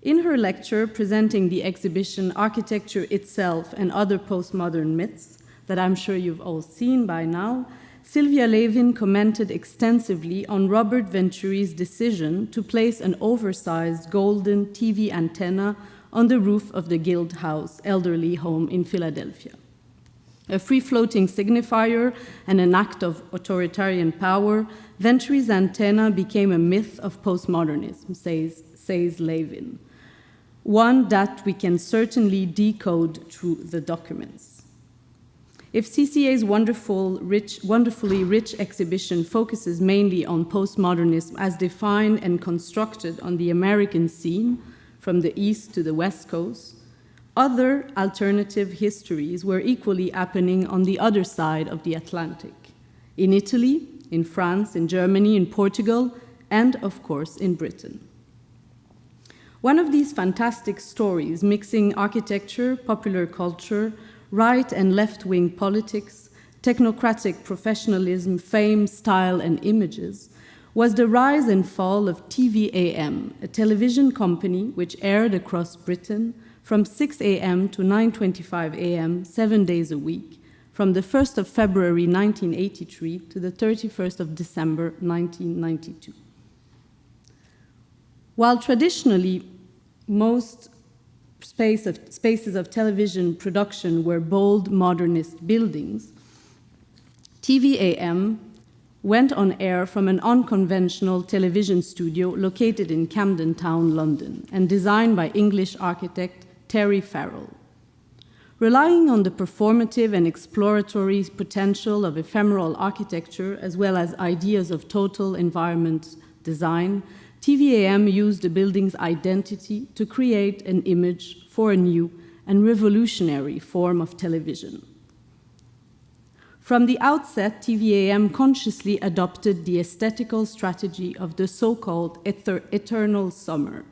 In her lecture presenting the exhibition Architecture Itself and Other Postmodern Myths, that I'm sure you've all seen by now, Sylvia Levin commented extensively on Robert Venturi's decision to place an oversized golden TV antenna on the roof of the Guild House elderly home in Philadelphia. A free-floating signifier and an act of authoritarian power, Venturi's antenna became a myth of postmodernism, says Levin, one that we can certainly decode through the documents. If CCA's wonderfully rich exhibition focuses mainly on postmodernism as defined and constructed on the American scene, from the East to the West Coast, other alternative histories were equally happening on the other side of the Atlantic, in Italy, in France, in Germany, in Portugal, and of course in Britain. One of these fantastic stories, mixing architecture, popular culture, right and left-wing politics, technocratic professionalism, fame, style, and images, was the rise and fall of TVAM, a television company which aired across Britain from 6 a.m. to 9:25 a.m., 7 days a week, from the 1st of February 1983 to the 31st of December 1992. While traditionally most spaces of television production were bold modernist buildings, TVAM went on air from an unconventional television studio located in Camden Town, London, and designed by English architect Terry Farrell. Relying on the performative and exploratory potential of ephemeral architecture, as well as ideas of total environment design, TVAM used the building's identity to create an image for a new and revolutionary form of television. From the outset, TVAM consciously adopted the aesthetical strategy of the so-called eternal summer,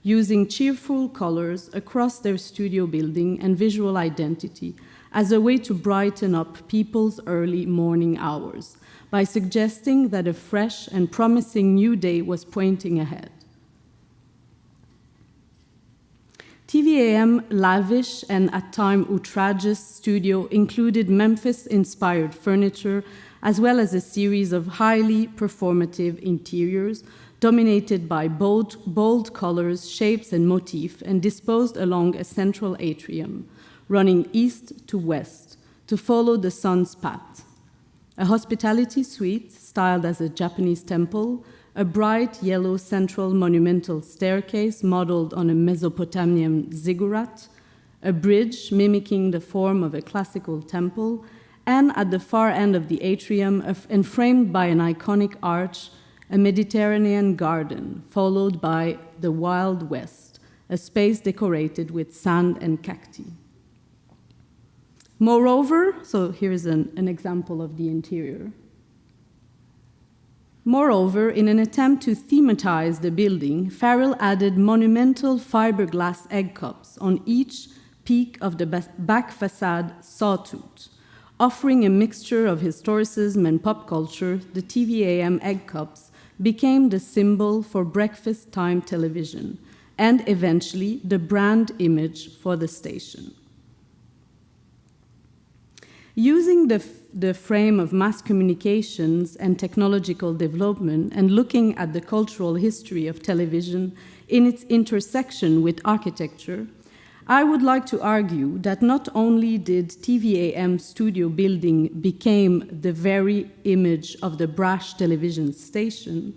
using cheerful colors across their studio building and visual identity as a way to brighten up people's early morning hours, by suggesting that a fresh and promising new day was pointing ahead. TVAM lavish and at times outrageous studio included Memphis-inspired furniture, as well as a series of highly performative interiors dominated by bold colors, shapes, and motifs, and disposed along a central atrium, running east to west to follow the sun's path. A hospitality suite styled as a Japanese temple, a bright yellow central monumental staircase modeled on a Mesopotamian ziggurat, a bridge mimicking the form of a classical temple, and at the far end of the atrium, and framed by an iconic arch, a Mediterranean garden, followed by the Wild West, a space decorated with sand and cacti. Moreover, so here's an example of the interior. Moreover, in an attempt to thematize the building, Farrell added monumental fiberglass egg cups on each peak of the back facade sawtooth. Offering a mixture of historicism and pop culture, the TVAM egg cups became the symbol for breakfast time television and eventually the brand image for the station. Using the frame of mass communications and technological development and looking at the cultural history of television in its intersection with architecture, I would like to argue that not only did TVAM studio building become the very image of the brash television station,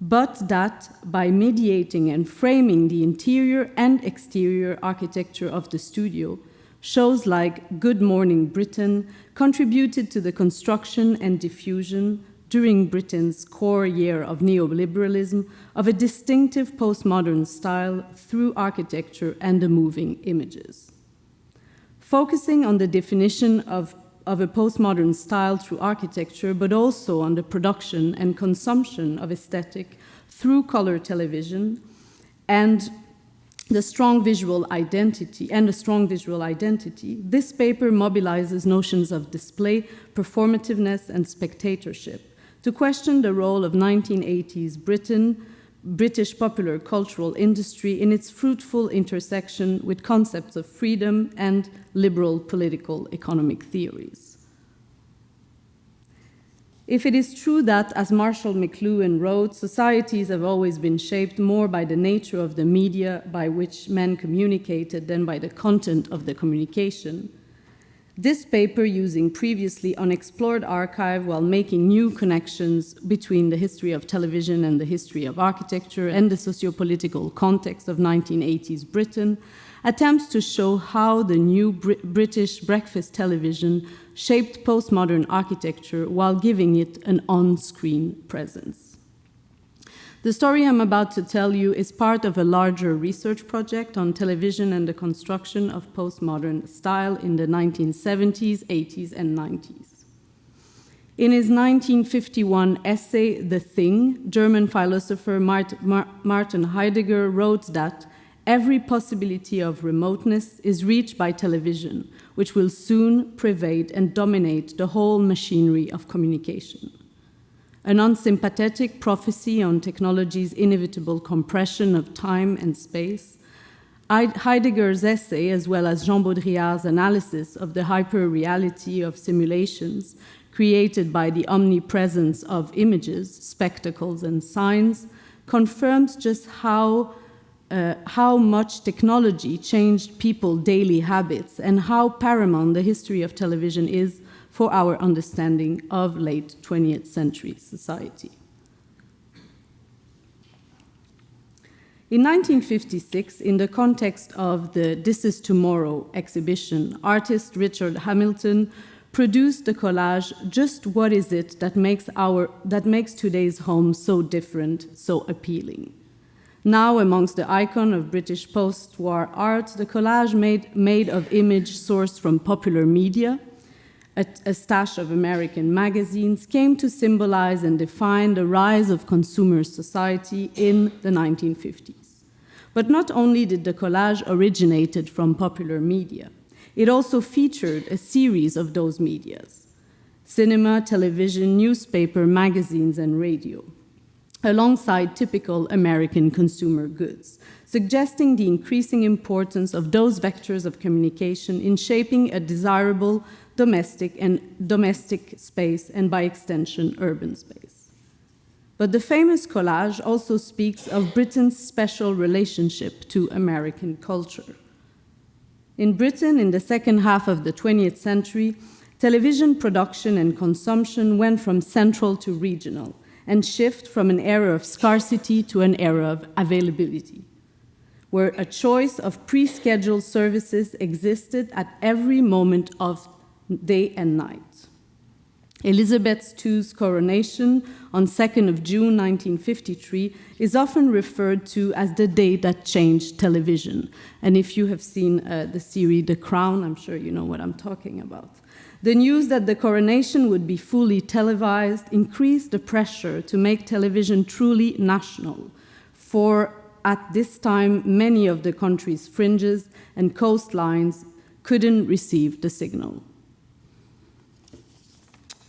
but that by mediating and framing the interior and exterior architecture of the studio, shows like Good Morning Britain contributed to the construction and diffusion, during Britain's core year of neoliberalism, of a distinctive postmodern style through architecture and the moving images. Focusing on the definition of a postmodern style through architecture, but also on the production and consumption of aesthetic through color television, and the strong visual identity, this paper mobilizes notions of display, performativeness, and spectatorship to question the role of 1980s Britain, British popular cultural industry in its fruitful intersection with concepts of freedom and liberal political economic theories. If it is true that, as Marshall McLuhan wrote, societies have always been shaped more by the nature of the media by which men communicated than by the content of the communication, this paper, using previously unexplored archive while making new connections between the history of television and the history of architecture and the socio-political context of 1980s Britain, attempts to show how the new British breakfast television shaped postmodern architecture while giving it an on-screen presence. The story I'm about to tell you is part of a larger research project on television and the construction of postmodern style in the 1970s, 80s, and 90s. In his 1951 essay, The Thing, German philosopher Martin Heidegger wrote that every possibility of remoteness is reached by television, which will soon pervade and dominate the whole machinery of communication. An unsympathetic prophecy on technology's inevitable compression of time and space, Heidegger's essay, as well as Jean Baudrillard's analysis of the hyper-reality of simulations created by the omnipresence of images, spectacles, and signs, confirms just how much technology changed people's daily habits and how paramount the history of television is for our understanding of late 20th century society. In 1956, in the context of the This Is Tomorrow exhibition, artist Richard Hamilton produced the collage, Just What Is It That Makes Today's Home So Different, So Appealing? Now, amongst the icon of British post-war art, the collage made of image sourced from popular media, a stash of American magazines, came to symbolize and define the rise of consumer society in the 1950s. But not only did the collage originated from popular media, it also featured a series of those medias: cinema, television, newspaper, magazines, and radio, alongside typical American consumer goods, suggesting the increasing importance of those vectors of communication in shaping a desirable domestic space and, by extension, urban space. But the famous collage also speaks of Britain's special relationship to American culture. In Britain, in the second half of the 20th century, television production and consumption went from central to regional and shift from an era of scarcity to an era of availability, where a choice of pre-scheduled services existed at every moment of day and night. Elizabeth II's coronation on 2nd of June 1953 is often referred to as the day that changed television. And if you have seen the series The Crown, I'm sure you know what I'm talking about. The news that the coronation would be fully televised increased the pressure to make television truly national, for at this time, many of the country's fringes and coastlines couldn't receive the signal.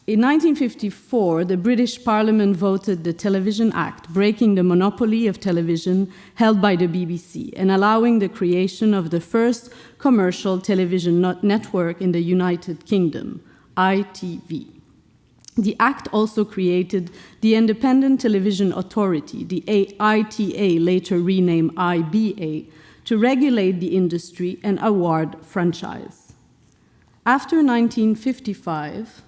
In 1954, the British Parliament voted the Television Act, breaking the monopoly of television held by the BBC and allowing the creation of the first commercial television network in the United Kingdom, ITV. The Act also created the Independent Television Authority, the ITA, later renamed IBA, to regulate the industry and award franchise. After 1955,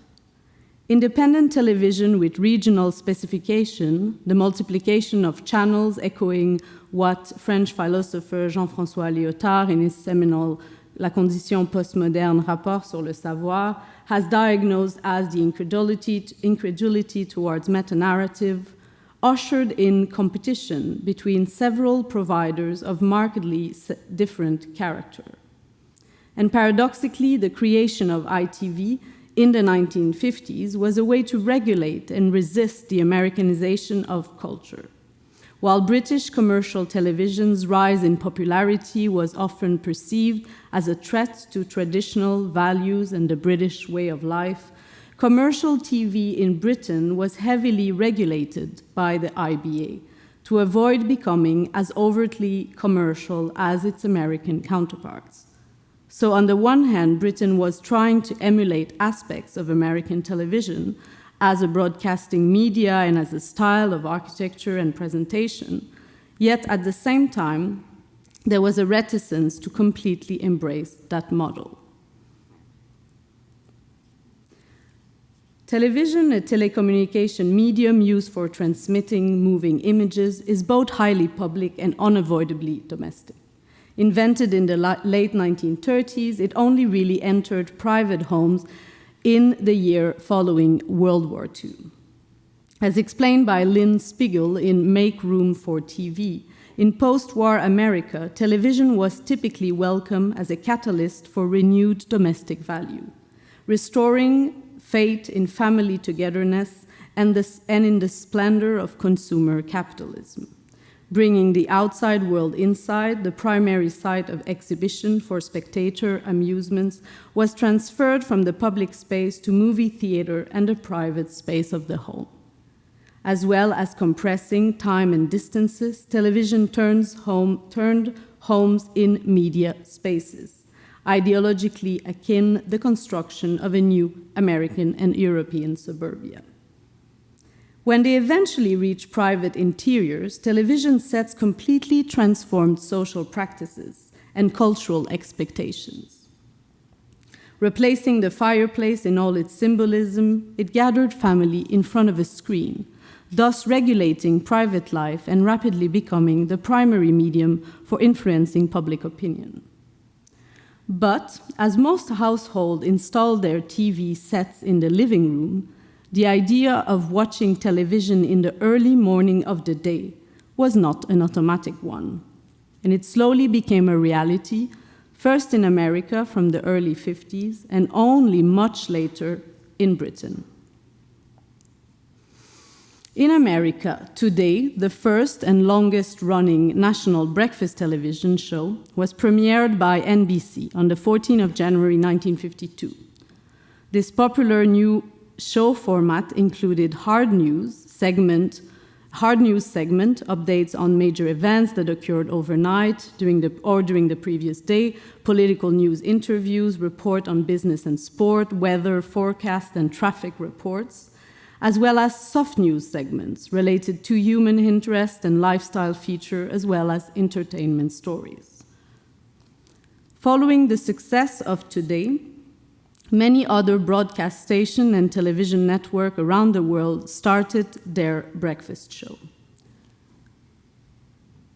independent television with regional specification, the multiplication of channels echoing what French philosopher Jean-François Lyotard in his seminal La condition postmoderne, rapport sur le savoir, has diagnosed as the incredulity towards meta-narrative, ushered in competition between several providers of markedly different character. And paradoxically, the creation of ITV in the 1950s was a way to regulate and resist the Americanization of culture. While British commercial television's rise in popularity was often perceived as a threat to traditional values and the British way of life, commercial TV in Britain was heavily regulated by the IBA, to avoid becoming as overtly commercial as its American counterparts. So on the one hand, Britain was trying to emulate aspects of American television as a broadcasting media and as a style of architecture and presentation, yet at the same time, there was a reticence to completely embrace that model. Television, a telecommunication medium used for transmitting moving images, is both highly public and unavoidably domestic. Invented in the late 1930s, it only really entered private homes in the year following World War II. As explained by Lynn Spiegel in Make Room for TV, in post-war America, television was typically welcome as a catalyst for renewed domestic value, restoring faith in family togetherness and in the splendor of consumer capitalism. Bringing the outside world inside, the primary site of exhibition for spectator amusements was transferred from the public space to movie theater and the private space of the home. As well as compressing time and distances, television turned homes in media spaces, ideologically akin the construction of a new American and European suburbia. When they eventually reached private interiors, television sets completely transformed social practices and cultural expectations. Replacing the fireplace in all its symbolism, it gathered family in front of a screen, thus regulating private life and rapidly becoming the primary medium for influencing public opinion. But as most households installed their TV sets in the living room, the idea of watching television in the early morning of the day was not an automatic one. And it slowly became a reality, first in America from the early 50s, and only much later in Britain. In America, today, the first and longest-running national breakfast television show was premiered by NBC on the 14th of January 1952. This popular new show format included hard news segment, updates on major events that occurred overnight during the previous day, political news interviews, report on business and sport, weather forecast, and traffic reports, as well as soft news segments related to human interest and lifestyle feature, as well as entertainment stories. Following the success of Today, many other broadcast stations and television networks around the world started their breakfast show.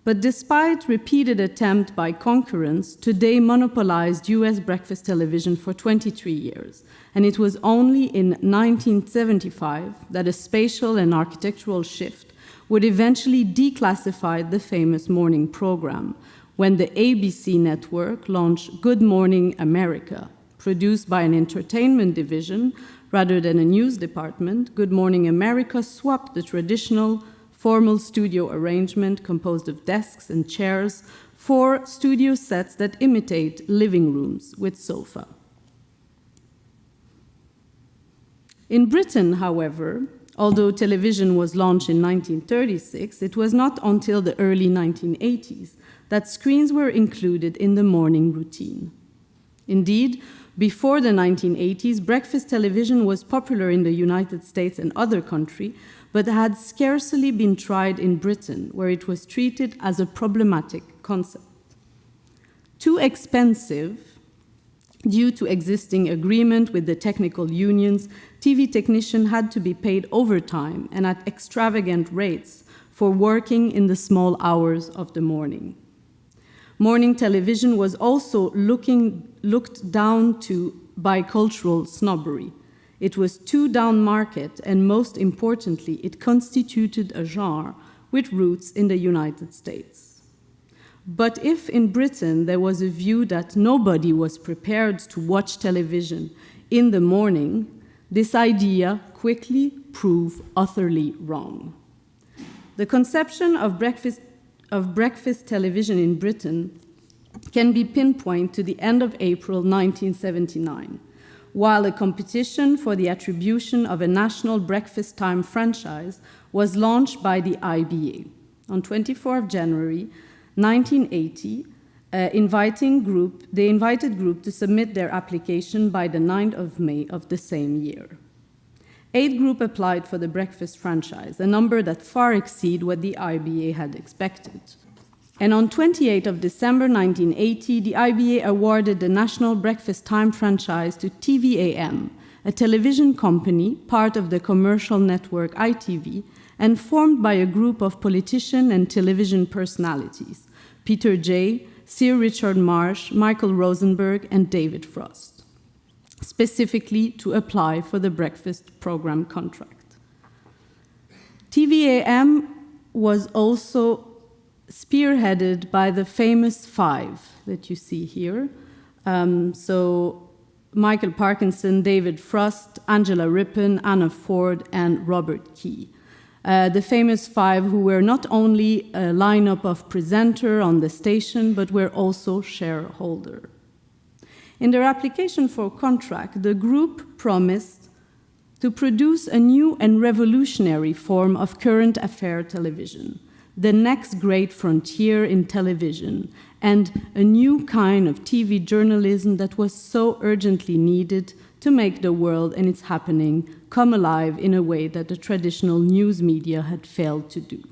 But despite repeated attempts by concurrents, Today monopolized US breakfast television for 23 years, and it was only in 1975 that a spatial and architectural shift would eventually declassify the famous morning program, when the ABC network launched Good Morning America. Produced by an entertainment division rather than a news department, Good Morning America swapped the traditional formal studio arrangement composed of desks and chairs for studio sets that imitate living rooms with sofa. In Britain, however, although television was launched in 1936, it was not until the early 1980s that screens were included in the morning routine. Indeed, before the 1980s, breakfast television was popular in the United States and other countries, but had scarcely been tried in Britain, where it was treated as a problematic concept. Too expensive, due to existing agreement with the technical unions, TV technicians had to be paid overtime and at extravagant rates for working in the small hours of the morning. Morning television was also looked down to by cultural snobbery. It was too down market, and most importantly, it constituted a genre with roots in the United States. But if in Britain there was a view that nobody was prepared to watch television in the morning, this idea quickly proved utterly wrong. The conception of breakfast television in Britain can be pinpointed to the end of April 1979, while a competition for the attribution of a national breakfast time franchise was launched by the IBA. On 24th of January 1980, they invited group to submit their application by the 9th of May of the same year. 8 groups applied for the breakfast franchise, a number that far exceeded what the IBA had expected. And on 28th of December 1980, the IBA awarded the National Breakfast Time franchise to TVAM, a television company, part of the commercial network ITV, and formed by a group of politicians and television personalities, Peter Jay, Sir Richard Marsh, Michael Rosenberg, and David Frost, specifically to apply for the breakfast program contract. TVAM was also spearheaded by the famous 5 that you see here. So Michael Parkinson, David Frost, Angela Rippon, Anna Ford, and Robert Key. The famous 5 who were not only a lineup of presenter on the station, but were also shareholder. In their application for contract, the group promised to produce a new and revolutionary form of current affair television, the next great frontier in television, and a new kind of TV journalism that was so urgently needed to make the world and its happening come alive in a way that the traditional news media had failed to do.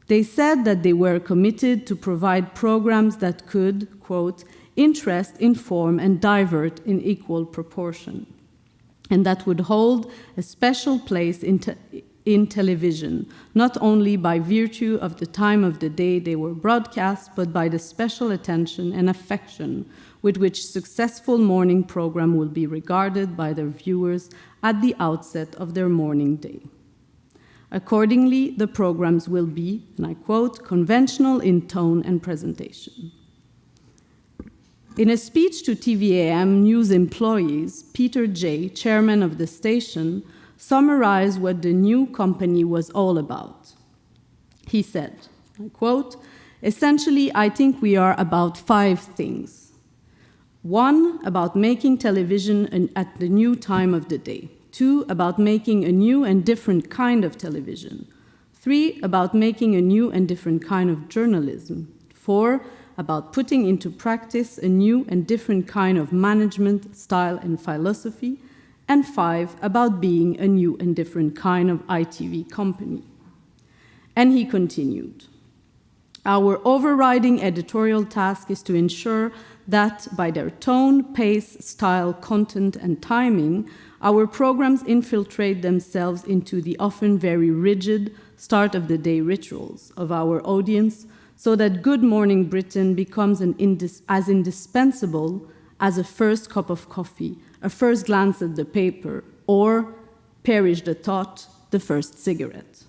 They said that they were committed to provide programs that could, quote, interest, inform, and divert in equal proportion, and that would hold a special place in television, not only by virtue of the time of the day they were broadcast, but by the special attention and affection with which successful morning program will be regarded by their viewers at the outset of their morning day. Accordingly, the programs will be, and I quote, conventional in tone and presentation. In a speech to TVAM news employees, Peter Jay, chairman of the station, summarized what the new company was all about. He said, I quote, essentially, I think we are about 5 things. 1, about making television at the new time of the day. 2, about making a new and different kind of television. 3, about making a new and different kind of journalism. 4, about putting into practice a new and different kind of management, style, and philosophy. And 5, about being a new and different kind of ITV company. And he continued, our overriding editorial task is to ensure that by their tone, pace, style, content, and timing, our programs infiltrate themselves into the often very rigid start-of-the-day rituals of our audience, so that Good Morning Britain becomes as indispensable as a first cup of coffee, a first glance at the paper, or, perish the thought, the first cigarette.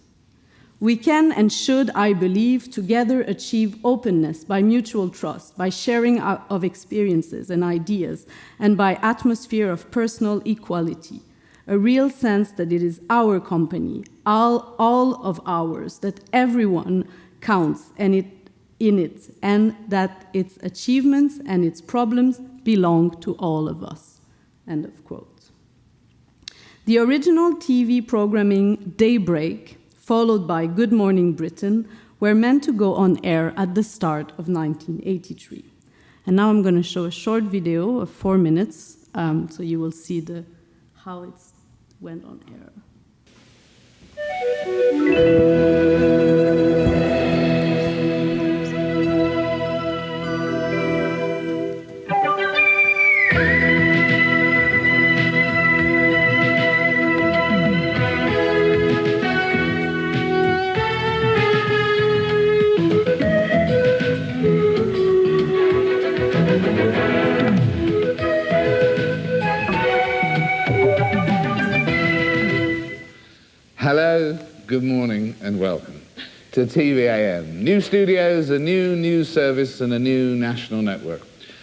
We can and should, I believe, together achieve openness by mutual trust, by sharing of experiences and ideas, and by atmosphere of personal equality, a real sense that it is our company, all of ours, that everyone counts in it, and that its achievements and its problems belong to all of us. End of quote. The original TV programming Daybreak, followed by Good Morning Britain, were meant to go on air at the start of 1983. And now I'm going to show a short video of 4 minutes, so you will see how it went on air. Hello, good morning, and welcome to TVAM. New studios, a new news service, and a new national network.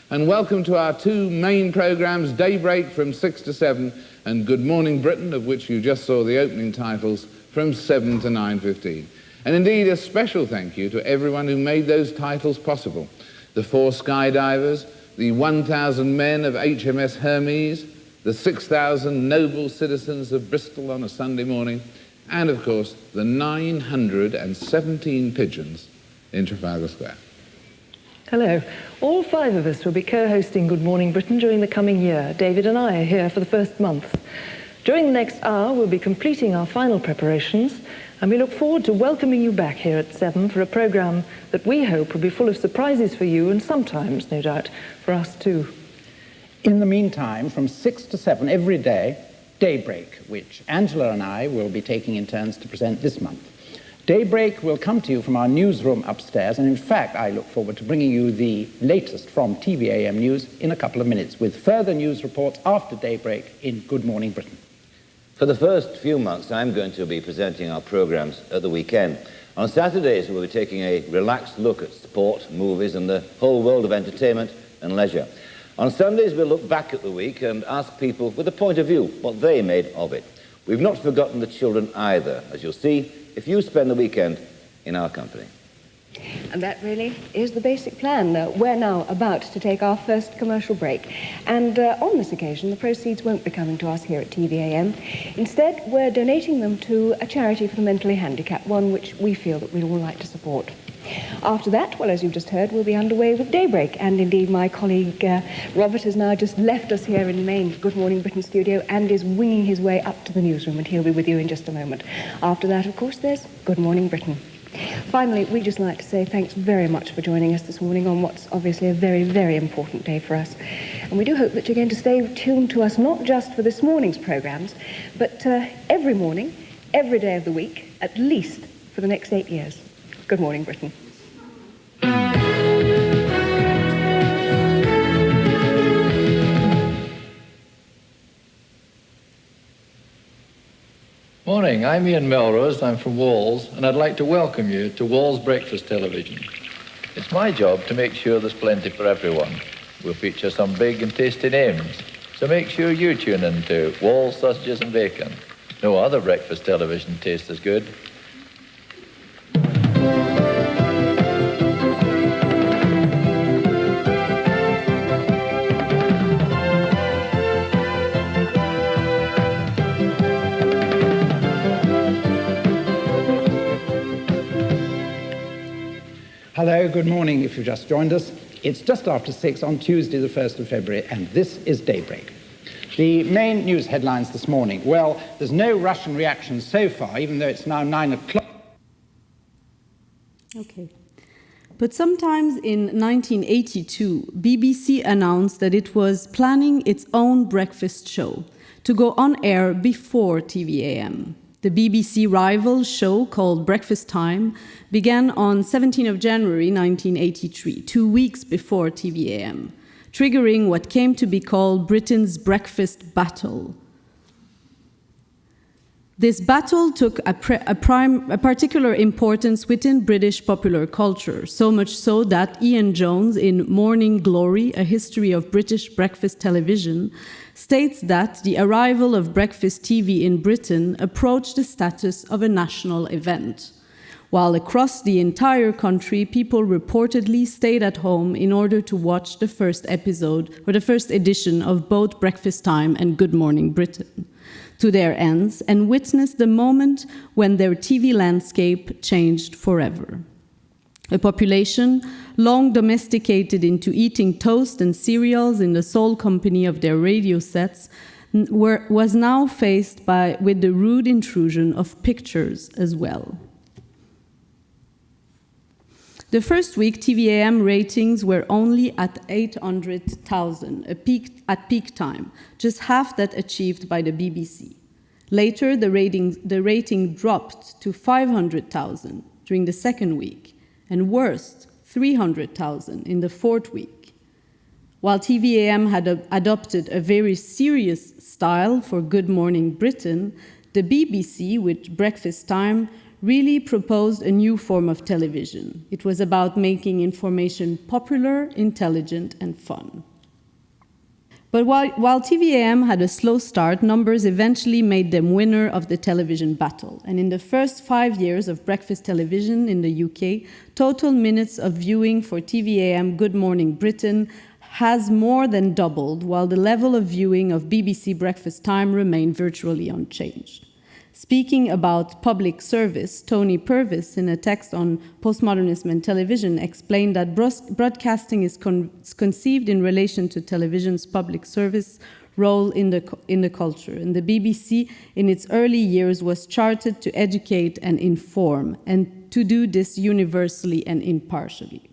And welcome to our 2 main programs, Daybreak from 6 to 7, and Good Morning Britain, of which you just saw the opening titles, from 7 to 9:15. And indeed, a special thank you to everyone who made those titles possible. The 4 skydivers, the 1,000 men of HMS Hermes, the 6,000 noble citizens of Bristol on a Sunday morning, and of course the 917 pigeons in Trafalgar Square. Hello. All 5 of us will be co-hosting Good Morning Britain during the coming year. David and I are here for the first month. During the next hour, we'll be completing our final preparations, and we look forward to welcoming you back here at 7 for a programme that we hope will be full of surprises for you and sometimes, no doubt, for us too. In the meantime, from 6 to 7 every day, Daybreak, which Angela and I will be taking in turns to present this month. Daybreak will come to you from our newsroom upstairs, and in fact, I look forward to bringing you the latest from TVAM News in a couple of minutes, with further news reports after Daybreak in Good Morning Britain. For the first few months, I'm going to be presenting our programmes at the weekend. On Saturdays, we'll be taking a relaxed look at sport, movies, and the whole world of entertainment and leisure. On Sundays, we'll look back at the week and ask people with a point of view what they made of it. We've not forgotten the children either, as you'll see if you spend the weekend in our company. And that really is the basic plan. We're now about to take our first commercial break. And on this occasion, the proceeds won't be coming to us here at TVAM. Instead, we're donating them to a charity for the mentally handicapped, one which we feel that we'd all like to support. After that, well, as you've just heard, we'll be underway with Daybreak. And indeed, my colleague Robert has now just left us here in the main Good Morning Britain studio and is winging his way up to the newsroom, and he'll be with you in just a moment. After that, of course, there's Good Morning Britain. Finally, we'd just like to say thanks very much for joining us this morning on what's obviously a very, very important day for us. And we do hope that you're going to stay tuned to us, not just for this morning's programmes, but every morning, every day of the week, at least for the next 8 years. Good morning, Britain. Morning, I'm Ian Melrose, I'm from Walls, and I'd like to welcome you to Walls Breakfast Television. It's my job to make sure there's plenty for everyone. We'll feature some big and tasty names, so make sure you tune in to Walls Sausages and Bacon. No other breakfast television tastes as good. Hello, good morning if you've just joined us. It's just after 6 on Tuesday, the 1st of February, and this is Daybreak. The main news headlines this morning. Well, there's no Russian reaction so far, even though it's now 9 o'clock. Okay. But sometimes in 1982, BBC announced that it was planning its own breakfast show to go on air before TVAM. The BBC rival show called Breakfast Time began on 17th of January 1983, 2 weeks before TVAM, triggering what came to be called Britain's breakfast battle. This battle took a particular importance within British popular culture, so much so that Ian Jones, in Morning Glory, A History of British Breakfast Television, states that the arrival of breakfast TV in Britain approached the status of a national event, while across the entire country, people reportedly stayed at home in order to watch the first episode or the first edition of both Breakfast Time and Good Morning Britain to their ends and witness the moment when their TV landscape changed forever. A population long domesticated into eating toast and cereals in the sole company of their radio sets was now faced with the rude intrusion of pictures as well. The first week, TVAM ratings were only at 800,000 at peak time, just half that achieved by the BBC. Later, the rating dropped to 500,000 during the second week, and worst, 300,000 in the fourth week. While TVAM had adopted a very serious style for Good Morning Britain, the BBC, with Breakfast Time, really proposed a new form of television. It was about making information popular, intelligent, and fun. But while TVAM had a slow start, numbers eventually made them winner of the television battle. And in the first 5 years of breakfast television in the UK, total minutes of viewing for TVAM Good Morning Britain has more than doubled, while the level of viewing of BBC Breakfast Time remained virtually unchanged. Speaking about public service, Tony Purvis, in a text on postmodernism and television, explained that broadcasting is conceived in relation to television's public service role in the culture. And the BBC, in its early years, was chartered to educate and inform, and to do this universally and impartially.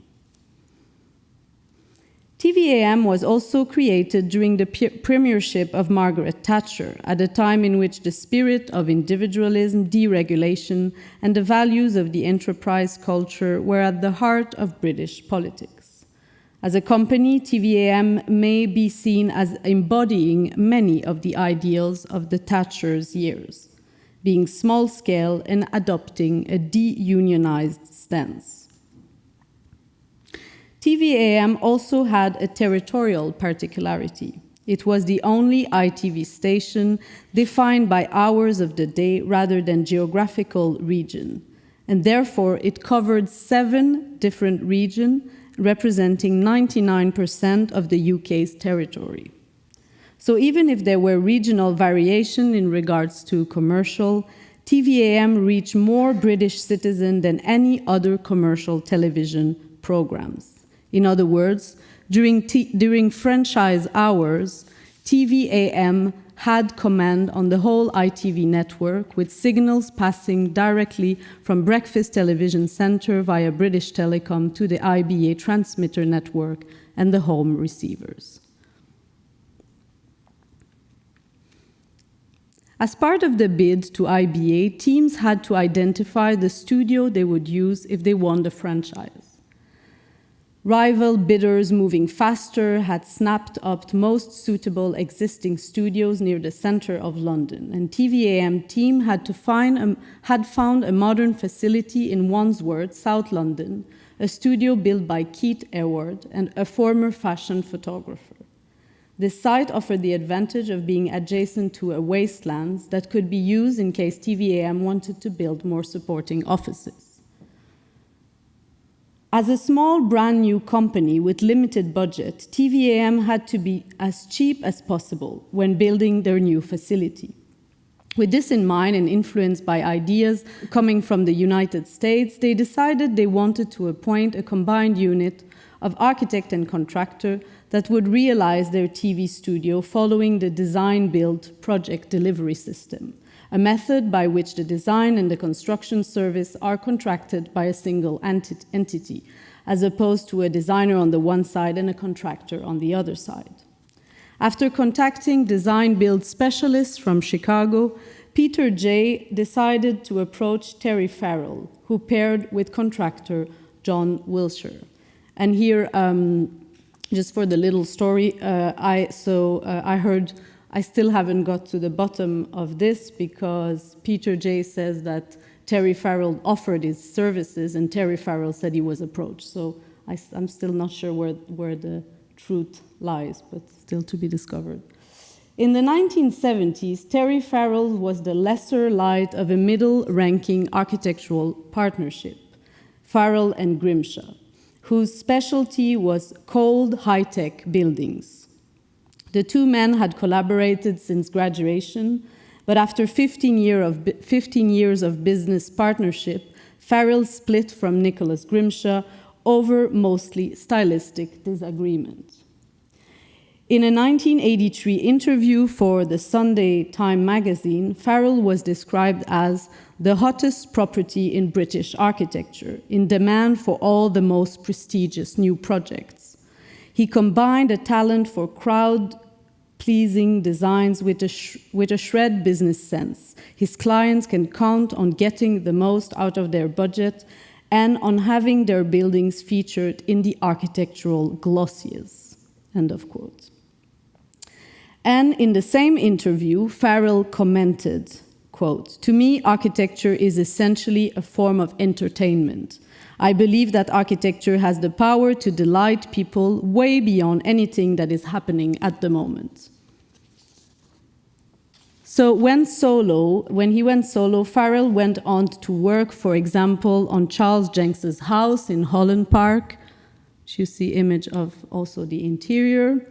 TVAM was also created during the premiership of Margaret Thatcher, at a time in which the spirit of individualism, deregulation, and the values of the enterprise culture were at the heart of British politics. As a company, TVAM may be seen as embodying many of the ideals of the Thatcher's years, being small-scale and adopting a de-unionized stance. TVAM also had a territorial particularity. It was the only ITV station defined by hours of the day rather than geographical region, and therefore it covered 7 different regions, representing 99% of the UK's territory. So even if there were regional variation in regards to commercial, TVAM reached more British citizens than any other commercial television programs. In other words, during franchise hours, TVAM had command on the whole ITV network, with signals passing directly from Breakfast Television Centre via British Telecom to the IBA transmitter network and the home receivers. As part of the bid to IBA, teams had to identify the studio they would use if they won the franchise. Rival bidders moving faster had snapped up most suitable existing studios near the centre of London, and TVAM team had found a modern facility in Wandsworth, South London, a studio built by Keith Eward, and a former fashion photographer. This site offered the advantage of being adjacent to a wasteland that could be used in case TVAM wanted to build more supporting offices. As a small, brand new company with limited budget, TVAM had to be as cheap as possible when building their new facility. With this in mind and influenced by ideas coming from the United States, they decided they wanted to appoint a combined unit of architect and contractor that would realize their TV studio following the design-build project delivery system, a method by which the design and the construction service are contracted by a single entity, as opposed to a designer on the one side and a contractor on the other side. After contacting design-build specialists from Chicago, Peter J. decided to approach Terry Farrell, who paired with contractor John Wilshire. And here, just for the little story, I heard, I still haven't got to the bottom of this because Peter J. says that Terry Farrell offered his services and Terry Farrell said he was approached. So I'm still not sure where the truth lies, but still to be discovered. In the 1970s, Terry Farrell was the lesser light of a middle-ranking architectural partnership, Farrell and Grimshaw, whose specialty was cold, high-tech buildings. The two men had collaborated since graduation, but after 15 years of business partnership, Farrell split from Nicholas Grimshaw over mostly stylistic disagreement. In a 1983 interview for the Sunday Time magazine, Farrell was described as the hottest property in British architecture, in demand for all the most prestigious new projects. He combined a talent for crowd-pleasing designs with a shred business sense. His clients can count on getting the most out of their budget and on having their buildings featured in the architectural glossies. End of quote. And in the same interview, Farrell commented, quote, "To me, architecture is essentially a form of entertainment. I believe that architecture has the power to delight people way beyond anything that is happening at the moment." So when he went solo, Farrell went on to work, for example, on Charles Jenks's house in Holland Park, which you see image of also the interior.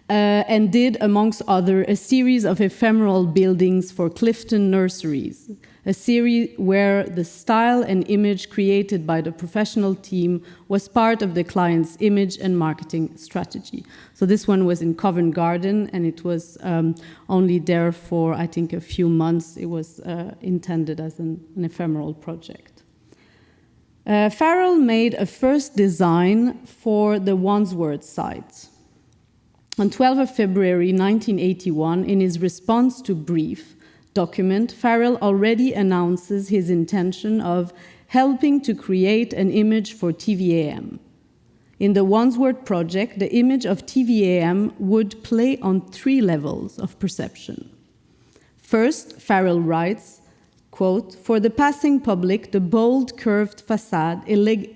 and did, amongst other, a series of ephemeral buildings for Clifton Nurseries, a series where the style and image created by the professional team was part of the client's image and marketing strategy. So this one was in Covent Garden, and it was only there for, I think, a few months. It was intended as an ephemeral project. Farrell made a first design for the Wandsworth site. On 12 of February 1981, in his response to brief document, Farrell already announces his intention of helping to create an image for TVAM. In the Wandsworth project, the image of TVAM would play on 3 levels of perception. First, Farrell writes, quote, "For the passing public, the bold curved facade,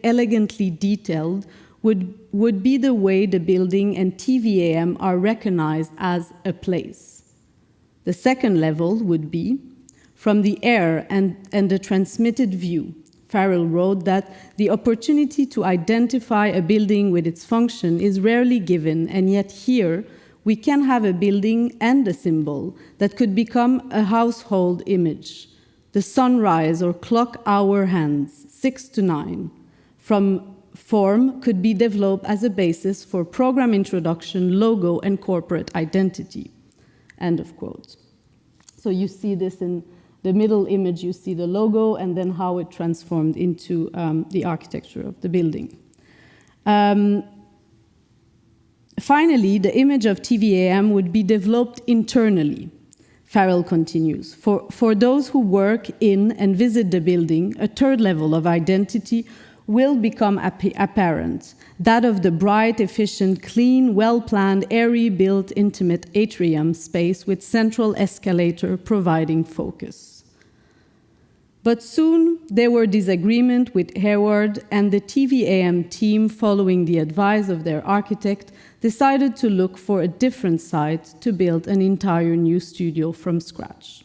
elegantly detailed, would be the way the building and TVAM are recognized as a place. The second level would be, from the air and the transmitted view." Farrell wrote that the opportunity to identify a building with its function is rarely given, and yet here we can have a building and a symbol that could become a household image. The sunrise or clock hour hands, 6 to 9, from form could be developed as a basis for program introduction, logo, and corporate identity. End of quote. So you see this in the middle image, you see the logo and then how it transformed into the architecture of the building. Finally, the image of TVAM would be developed internally. Farrell continues, for those who work in and visit the building, a third level of identity will become apparent, that of the bright, efficient, clean, well-planned, airy, built, intimate atrium space with central escalator providing focus. But soon there were disagreement with Hayward, and the TVAM team, following the advice of their architect, decided to look for a different site to build an entire new studio from scratch.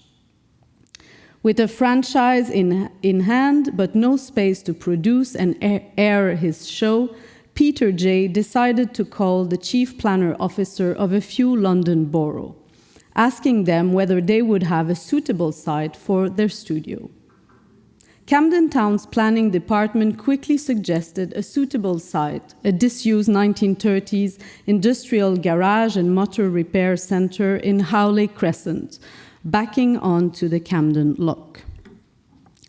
With a franchise in hand, but no space to produce and air his show, Peter J. decided to call the chief planner officer of a few London boroughs, asking them whether they would have a suitable site for their studio. Camden Town's planning department quickly suggested a suitable site, a disused 1930s industrial garage and motor repair center in Howley Crescent, backing onto the Camden Lock.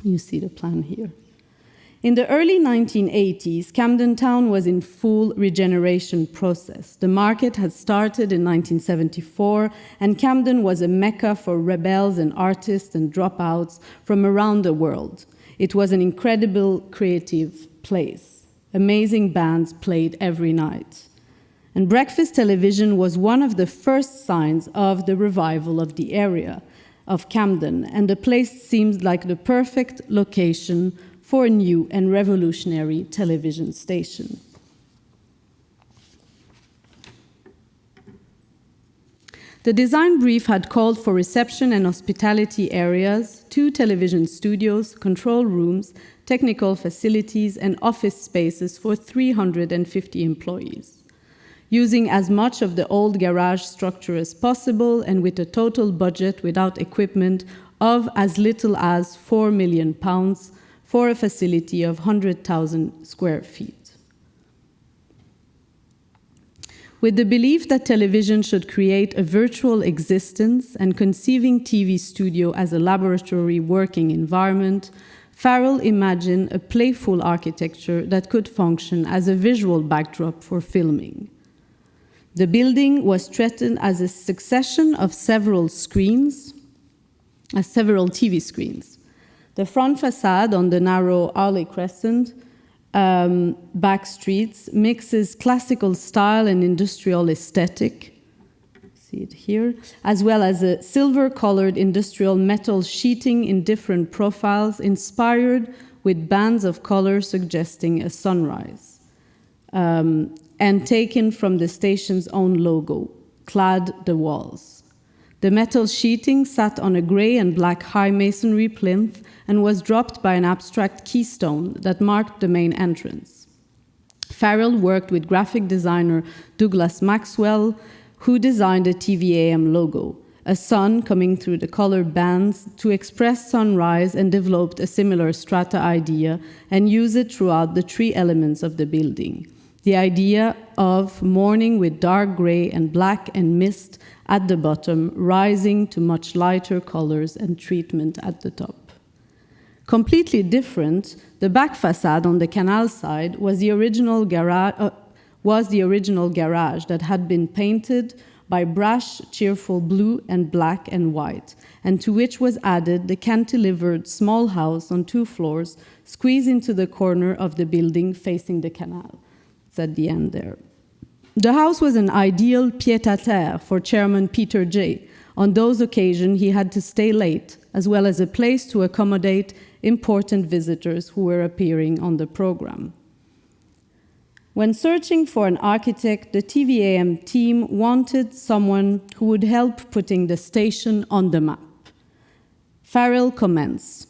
You see the plan here. In the early 1980s, Camden Town was in full regeneration process. The market had started in 1974, and Camden was a mecca for rebels and artists and dropouts from around the world. It was an incredible creative place. Amazing bands played every night. And breakfast television was one of the first signs of the revival of the area of Camden, and the place seemed like the perfect location for a new and revolutionary television station. The design brief had called for reception and hospitality areas, 2 television studios, control rooms, technical facilities, and office spaces for 350 employees. Using as much of the old garage structure as possible and with a total budget without equipment of as little as £4 million for a facility of 100,000 square feet. With the belief that television should create a virtual existence and conceiving TV studio as a laboratory working environment, Farrell imagined a playful architecture that could function as a visual backdrop for filming. The building was threatened as a succession of several TV screens. The front facade on the narrow Howley Crescent back streets mixes classical style and industrial aesthetic, see it here, as well as a silver-colored industrial metal sheeting in different profiles inspired with bands of color suggesting a sunrise, and taken from the station's own logo, clad the walls. The metal sheeting sat on a gray and black high masonry plinth and was dropped by an abstract keystone that marked the main entrance. Farrell worked with graphic designer Douglas Maxwell, who designed the TVAM logo, a sun coming through the colored bands to express sunrise, and developed a similar strata idea and used it throughout the three elements of the building. The idea of morning with dark gray and black and mist at the bottom, rising to much lighter colors and treatment at the top. Completely different, the back facade on the canal side was the original garage that had been painted by brash, cheerful blue and black and white, and to which was added the cantilevered small house on 2 floors, squeezed into the corner of the building facing the canal. It's at the end there. The house was an ideal pied-à-terre for Chairman Peter J. On those occasions, he had to stay late, as well as a place to accommodate important visitors who were appearing on the program. When searching for an architect, the TVAM team wanted someone who would help putting the station on the map. Farrell comments,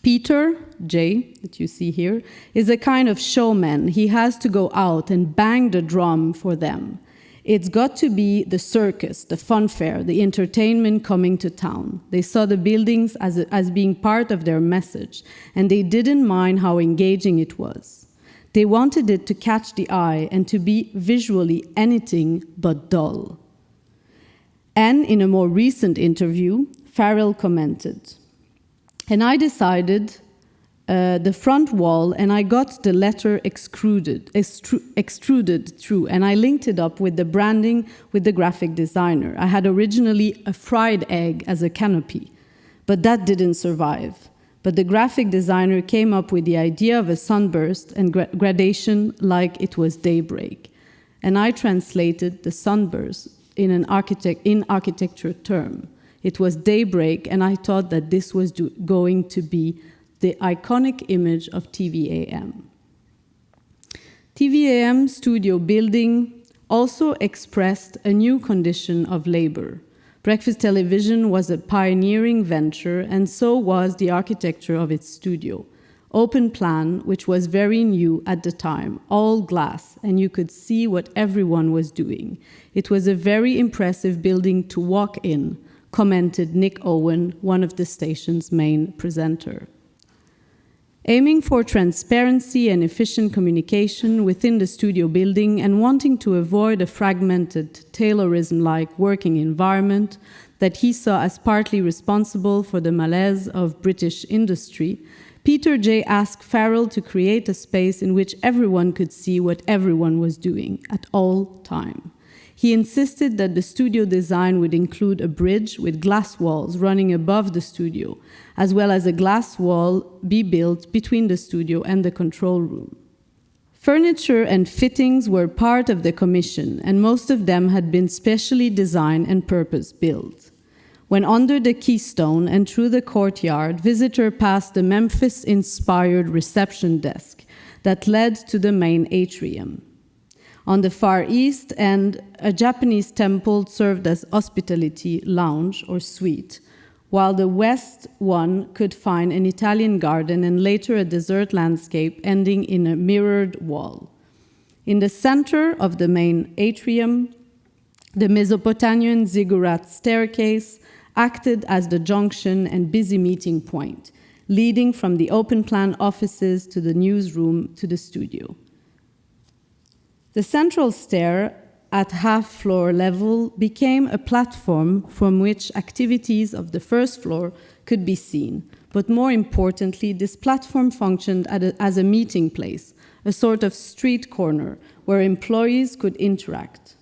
Peter, J, that you see here, is a kind of showman. He has to go out and bang the drum for them. It's got to be the circus, the funfair, the entertainment coming to town. They saw the buildings as being part of their message, and they didn't mind how engaging it was. They wanted it to catch the eye and to be visually anything but dull. And in a more recent interview, Farrell commented, and I decided the front wall, and I got the letter extruded through, and I linked it up with the branding with the graphic designer. I had originally a fried egg as a canopy, but that didn't survive. But the graphic designer came up with the idea of a sunburst and gradation like it was daybreak. And I translated the sunburst in architecture term. It was daybreak, and I thought that this was going to be the iconic image of TVAM. TVAM studio building also expressed a new condition of labor. Breakfast television was a pioneering venture, and so was the architecture of its studio. Open plan, which was very new at the time, all glass, and you could see what everyone was doing. It was a very impressive building to walk in, commented Nick Owen, one of the station's main presenters. Aiming for transparency and efficient communication within the studio building and wanting to avoid a fragmented, Taylorism-like working environment that he saw as partly responsible for the malaise of British industry, Peter J. asked Farrell to create a space in which everyone could see what everyone was doing at all time. He insisted that the studio design would include a bridge with glass walls running above the studio, as well as a glass wall be built between the studio and the control room. Furniture and fittings were part of the commission, and most of them had been specially designed and purpose-built. When under the keystone and through the courtyard, visitor passed the Memphis-inspired reception desk that led to the main atrium. On the far east end, a Japanese temple served as hospitality lounge or suite, while the west one could find an Italian garden and later a desert landscape ending in a mirrored wall. In the center of the main atrium, the Mesopotamian Ziggurat staircase acted as the junction and busy meeting point, leading from the open-plan offices to the newsroom to the studio. The central stair at half-floor level became a platform from which activities of the first floor could be seen. But more importantly, this platform functioned as a meeting place, a sort of street corner where employees could interact.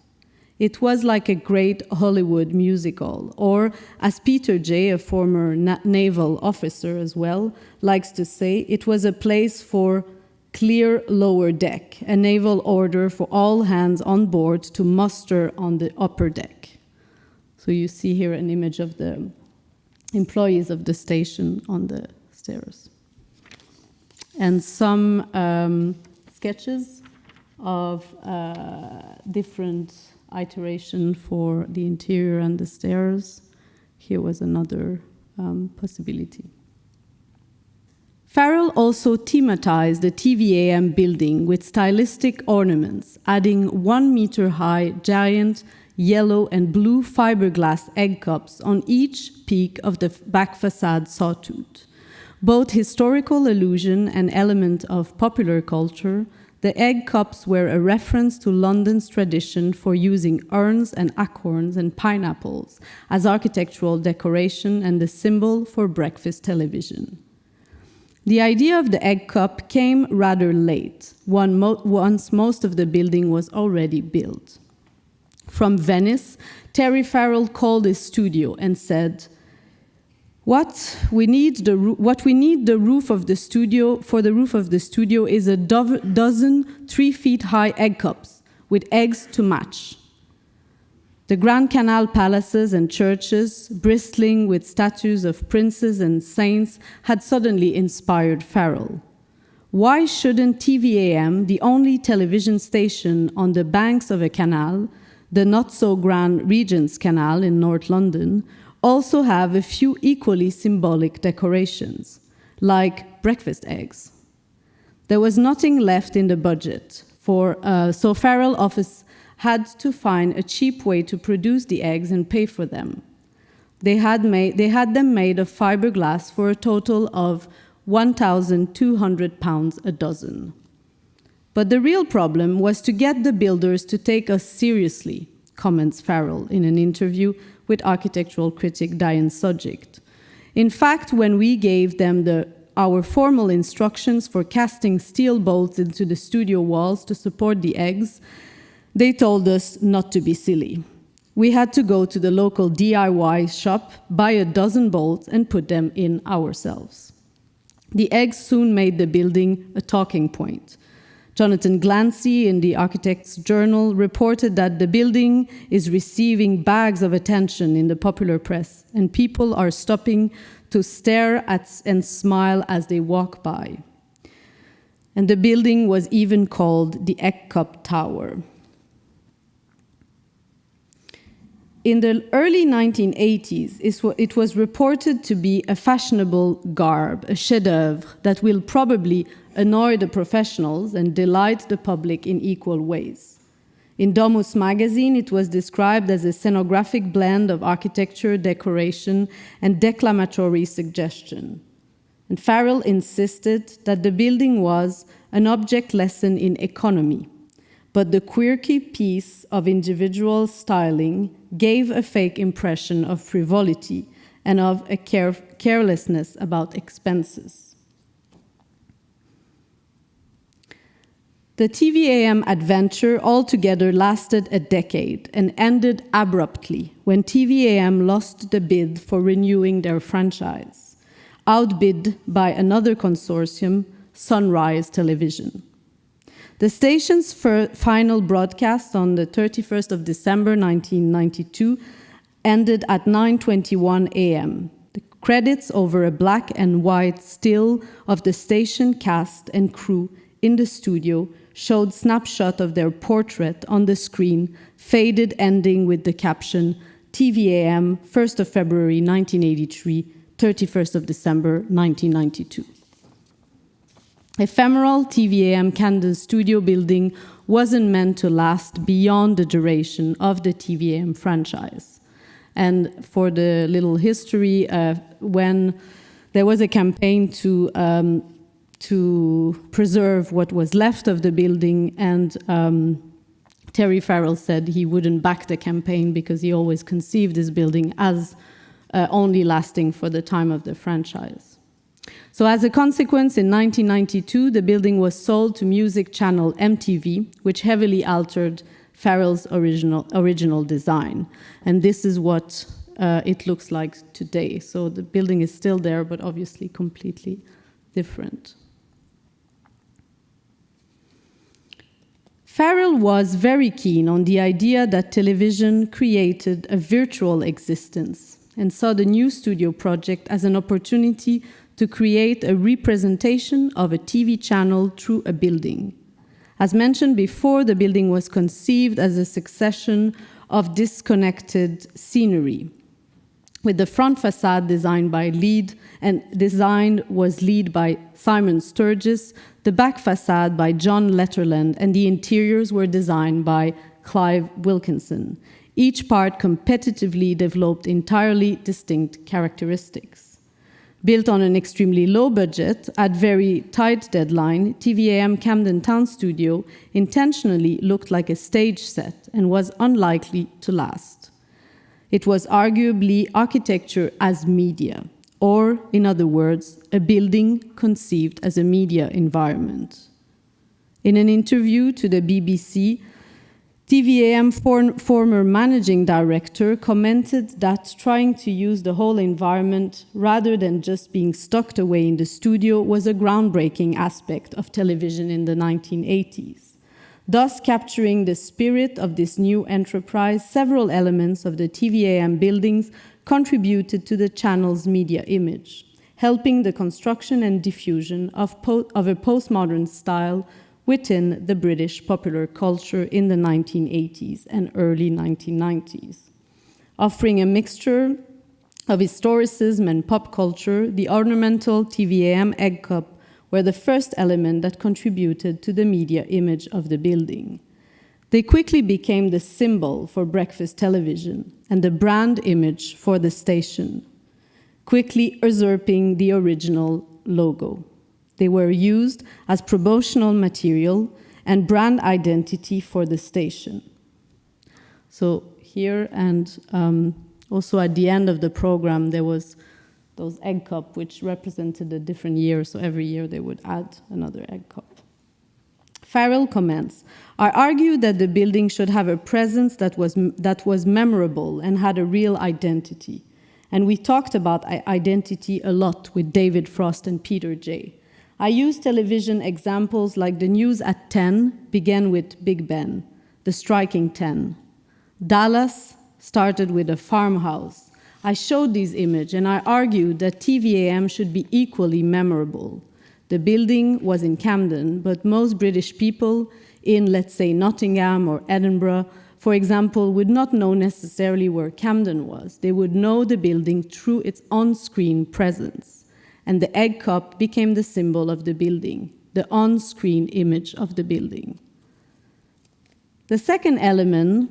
It was like a great Hollywood musical, or, as Peter J., a former naval officer as well, likes to say, it was a place for clear lower deck, a naval order for all hands on board to muster on the upper deck. So you see here an image of the employees of the station on the stairs. And some sketches of different iteration for the interior and the stairs. Here was another possibility. Farrell also thematized the TVAM building with stylistic ornaments, adding 1-meter-high giant yellow and blue fiberglass egg cups on each peak of the back facade sawtooth. Both historical allusion and element of popular culture, the egg cups were a reference to London's tradition for using urns and acorns and pineapples as architectural decoration and the symbol for breakfast television. The idea of the egg cup came rather late, once most of the building was already built. From Venice, Terry Farrell called his studio and said, What we need the roof of the studio is a dozen 3-feet-high egg cups with eggs to match. The Grand Canal palaces and churches, bristling with statues of princes and saints, had suddenly inspired Farrell. Why shouldn't TVAM, the only television station on the banks of a canal, the not-so-grand Regent's Canal in North London, also have a few equally symbolic decorations, like breakfast eggs? There was nothing left in the budget, so Farrell office had to find a cheap way to produce the eggs and pay for them. They had them made of fiberglass for a total of £1,200 a dozen. But the real problem was to get the builders to take us seriously, comments Farrell in an interview with architectural critic Diane Sujik. In fact, when we gave them our formal instructions for casting steel bolts into the studio walls to support the eggs, they told us not to be silly. We had to go to the local DIY shop, buy a dozen bolts, and put them in ourselves. The eggs soon made the building a talking point. Jonathan Glancy in the Architect's Journal reported that the building is receiving bags of attention in the popular press, and people are stopping to stare at and smile as they walk by. And the building was even called the Egg Cup Tower. In the early 1980s, it was reported to be a fashionable garb, a chef-d'œuvre that will probably annoy the professionals and delight the public in equal ways. In Domus magazine, it was described as a scenographic blend of architecture, decoration, and declamatory suggestion. And Farrell insisted that the building was an object lesson in economy, but the quirky piece of individual styling gave a fake impression of frivolity and of a carelessness about expenses. The TVAM adventure altogether lasted a decade and ended abruptly when TVAM lost the bid for renewing their franchise, outbid by another consortium, Sunrise Television. The station's final broadcast on the 31st of December 1992 ended at 9:21 a.m. The credits over a black and white still of the station cast and crew in the studio showed snapshot of their portrait on the screen, faded ending with the caption, TVAM, 1st of February 1983, 31st of December 1992. Ephemeral TVAM Camden studio building wasn't meant to last beyond the duration of the TVAM franchise. And for the little history, when there was a campaign to preserve what was left of the building, and Terry Farrell said he wouldn't back the campaign because he always conceived this building as only lasting for the time of the franchise. So as a consequence, in 1992, the building was sold to music channel MTV, which heavily altered Farrell's original design. And this is what it looks like today. So the building is still there, but obviously completely different. Farrell was very keen on the idea that television created a virtual existence and saw the new studio project as an opportunity to create a representation of a TV channel through a building. As mentioned before, the building was conceived as a succession of disconnected scenery, with the front facade designed by Simon Sturgis, the back facade by John Letterland, and the interiors were designed by Clive Wilkinson. each part competitively developed entirely distinct characteristics. Built on an extremely low budget, at very tight deadline, TVAM Camden Town Studio intentionally looked like a stage set and was unlikely to last. It was arguably architecture as media, or, in other words, a building conceived as a media environment. In an interview to the BBC, TVAM former managing director commented that trying to use the whole environment rather than just being stocked away in the studio was a groundbreaking aspect of television in the 1980s. Thus, capturing the spirit of this new enterprise, several elements of the TVAM buildings contributed to the channel's media image, helping the construction and diffusion of a postmodern style within the British popular culture in the 1980s and early 1990s. Offering a mixture of historicism and pop culture, the ornamental TVAM egg cup were the first element that contributed to the media image of the building. They quickly became the symbol for breakfast television and the brand image for the station, quickly usurping the original logo. They were used as promotional material and brand identity for the station. So here and also at the end of the program, there was those egg cup, which represented a different year. So every year they would add another egg cup. Farrell comments, I argued that the building should have a presence that was memorable and had a real identity. And we talked about identity a lot with David Frost and Peter Jay. I used television examples like the news at 10 began with Big Ben, the striking 10. Dallas started with a farmhouse. I showed these images and I argued that TVAM should be equally memorable. The building was in Camden, but most British people in, let's say, Nottingham or Edinburgh, for example, would not know necessarily where Camden was. They would know the building through its on-screen presence. And the egg cup became the symbol of the building, the on-screen image of the building. The second element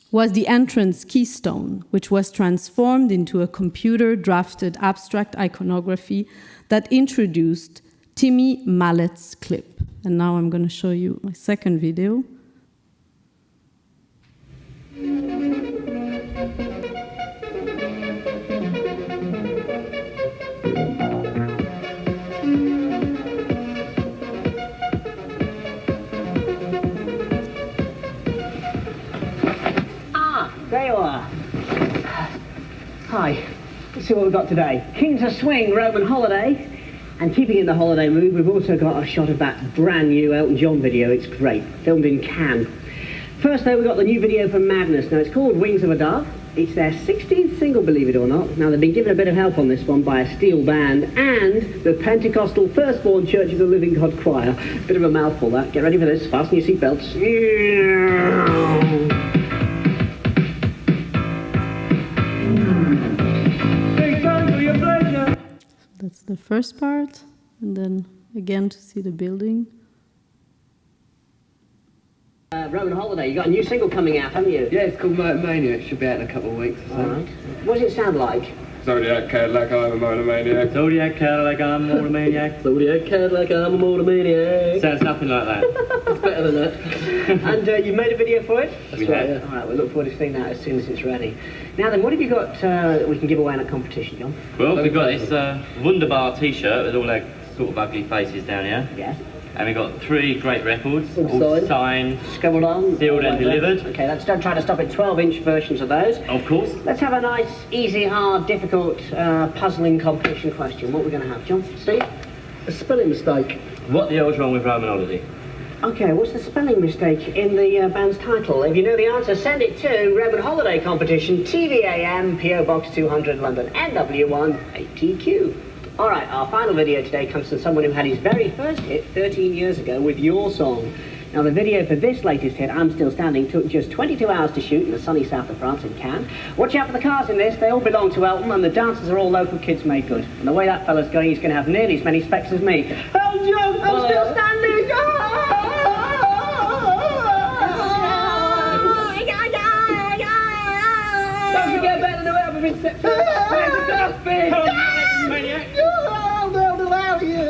was the entrance keystone, which was transformed into a computer-drafted abstract iconography that introduced Timmy Mallet's clip. And now I'm going to show you my second video. There you are. Hi, let's see what we've got today. Kings of Swing, Roman Holiday. And keeping in the holiday mood, we've also got a shot of that brand new Elton John video. It's great, filmed in Cannes. First though, we've got the new video from Madness. Now it's called Wings of a Dove. It's their 16th single, believe it or not. Now they've been given a bit of help on this one by a steel band and the Pentecostal Firstborn Church of the Living God Choir. Bit of a mouthful that. Get ready for this, fasten your seatbelts. That's the first part, and then again to see the building. Roman Holiday, you got a new single coming out, haven't you? Yeah, it's called Motormania. It should be out in a couple of weeks or so. All right. What does it sound like? Zodiac Cadillac, I'm a motormaniac. Zodiac Cadillac, I'm a motormaniac. Zodiac Cadillac, I'm a motormaniac. Sounds nothing like that. It's better than that. And you made a video for it? That's right, yeah. All right, we look forward to seeing that as soon as it's ready. Now then, what have you got that we can give away in a competition, John? Well, we've got this Wunderbar t-shirt with all our sort of ugly faces down here. Yes. And we've got 3 great records, all signed, scribbled on, sealed and delivered. Okay, let's don't try to stop it. 12-inch versions of those. Of course. Let's have a nice, easy, hard, difficult, puzzling competition question. What are we going to have, John? Steve? A spelling mistake. What the hell's wrong with Roman Holiday? Okay, what's the spelling mistake in the band's title? If you know the answer, send it to Roman Holiday Competition, TVAM, PO Box 200, London, NW1 8TQ. All right, our final video today comes from someone who had his very first hit 13 years ago with your song. Now, the video for this latest hit, I'm Still Standing, took just 22 hours to shoot in the sunny south of France in Cannes. Watch out for the cars in this. They all belong to Elton, and the dancers are all local kids made good. And the way that fella's going, he's going to have nearly as many specs as me. Oh, Joe, I'm still standing! been set free. Where's the dustbin? Come, maniac. Oh, no, allow you.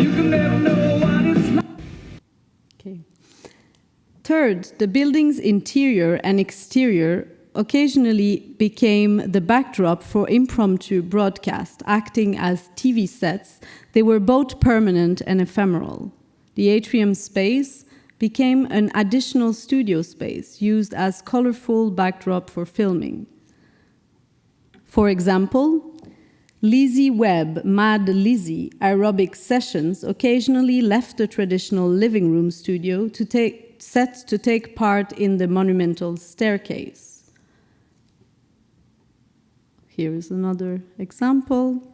You can never know what it's like. Okay. Third, the building's interior and exterior occasionally became the backdrop for impromptu broadcast, acting as TV sets. They were both permanent and ephemeral. The atrium space became an additional studio space used as colorful backdrop for filming. For example, Lizzie Webb, Mad Lizzie aerobic sessions occasionally left the traditional living room studio set to take part in the monumental staircase. Here is another example.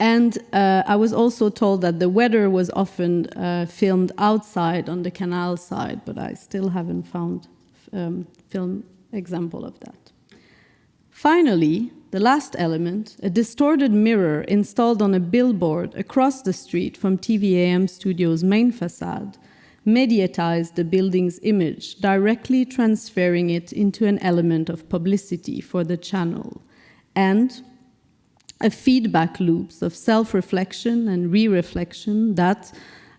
And I was also told that the weather was often filmed outside on the canal side, but I still haven't found film example of that. Finally, the last element, a distorted mirror installed on a billboard across the street from TVAM Studios' main facade, mediatized the building's image, directly transferring it into an element of publicity for the channel, and a feedback loops of self-reflection and re-reflection that,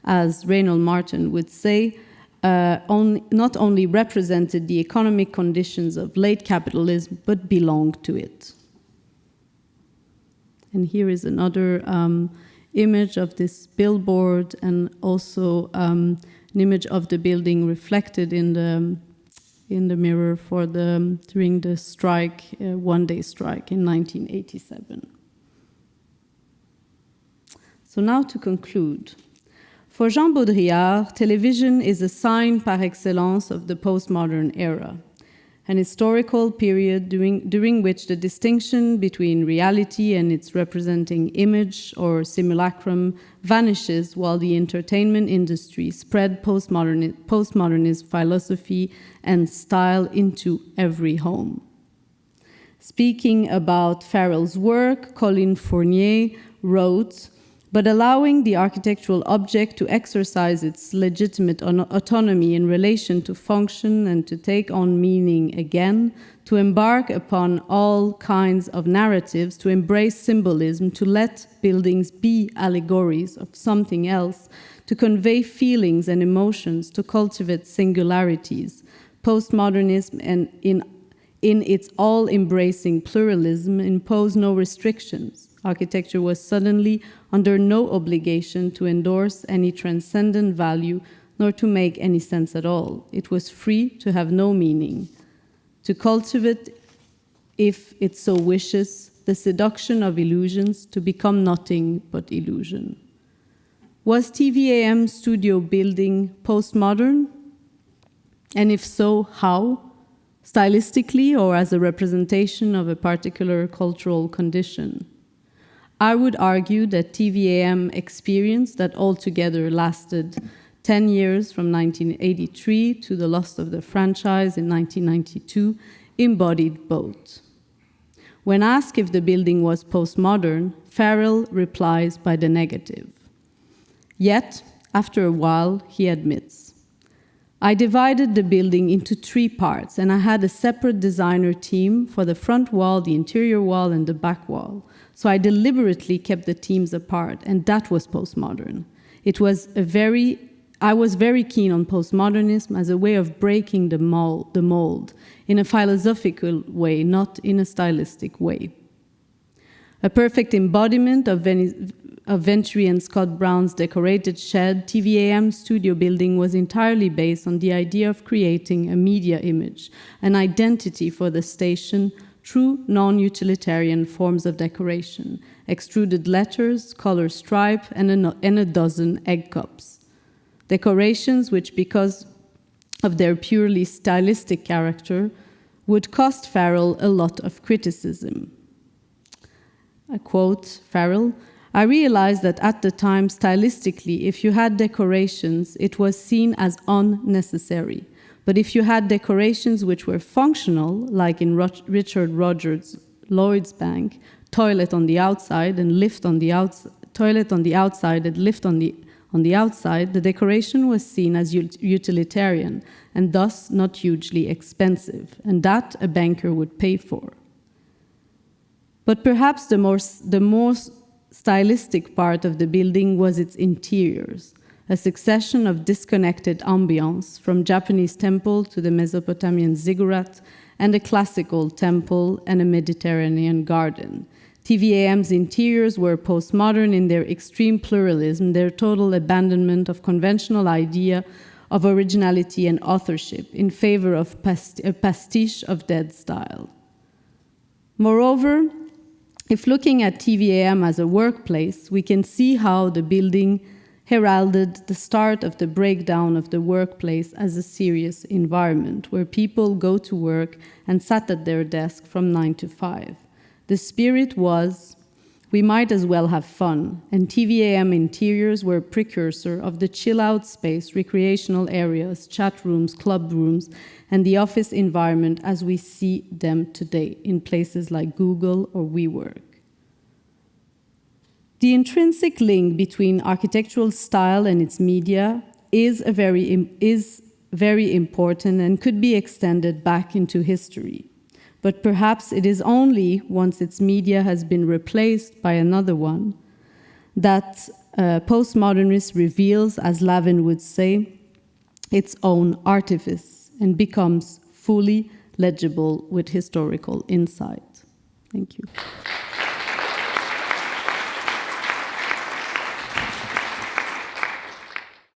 as Reynold Martin would say, not only represented the economic conditions of late capitalism, but belonged to it. And here is another image of this billboard, and also an image of the building reflected in the mirror during the strike, one-day strike in 1987. So now to conclude. For Jean Baudrillard, television is a sign par excellence of the postmodern era, an historical period during which the distinction between reality and its representing image or simulacrum vanishes, while the entertainment industry spread postmodernist philosophy and style into every home. Speaking about Farrell's work, Colin Fournier wrote, "But allowing the architectural object to exercise its legitimate autonomy in relation to function and to take on meaning again, to embark upon all kinds of narratives, to embrace symbolism, to let buildings be allegories of something else, to convey feelings and emotions, to cultivate singularities. Postmodernism and in its all-embracing pluralism imposed no restrictions. Architecture was suddenly under no obligation to endorse any transcendent value, nor to make any sense at all. It was free to have no meaning, to cultivate, if it so wishes, the seduction of illusions, to become nothing but illusion." Was TVAM studio building postmodern? And if so, how? Stylistically or as a representation of a particular cultural condition? I would argue that TVAM experience that altogether lasted 10 years from 1983 to the loss of the franchise in 1992 embodied both. When asked if the building was postmodern, Farrell replies by the negative. Yet, after a while, he admits, "I divided the building into 3 parts, and I had a separate designer team for the front wall, the interior wall, and the back wall. So I deliberately kept the teams apart, and that was postmodern. I was very keen on postmodernism as a way of breaking the mold in a philosophical way, not in a stylistic way. A perfect embodiment of Venturi and Scott Brown's decorated shed, TVAM studio building was entirely based on the idea of creating a media image, an identity for the station, through non-utilitarian forms of decoration, extruded letters, color stripe, and a dozen egg cups. Decorations which, because of their purely stylistic character, would cost Farrell a lot of criticism." I quote Farrell, "I realized that at the time, stylistically, if you had decorations, it was seen as unnecessary. But if you had decorations which were functional, like in Richard Rogers' Lloyd's Bank, toilet on the outside and lift on the outside and lift on On the outside, the decoration was seen as utilitarian and thus not hugely expensive, and that a banker would pay for. But perhaps the most stylistic part of the building was its interiors, a succession of disconnected ambience, from Japanese temple to the Mesopotamian ziggurat, and a classical temple and a Mediterranean garden. TVAM's interiors were postmodern in their extreme pluralism, their total abandonment of conventional idea of originality and authorship in favor of a pastiche of dead style. Moreover, if looking at TVAM as a workplace, we can see how the building heralded the start of the breakdown of the workplace as a serious environment where people go to work and sat at their desk from 9 to 5. The spirit was, we might as well have fun, and TVAM interiors were a precursor of the chill-out space, recreational areas, chat rooms, club rooms, and the office environment as we see them today in places like Google or WeWork. The intrinsic link between architectural style and its media is very important and could be extended back into history. But perhaps it is only once its media has been replaced by another one that postmodernist reveals, as Lavin would say, its own artifice and becomes fully legible with historical insight. Thank you.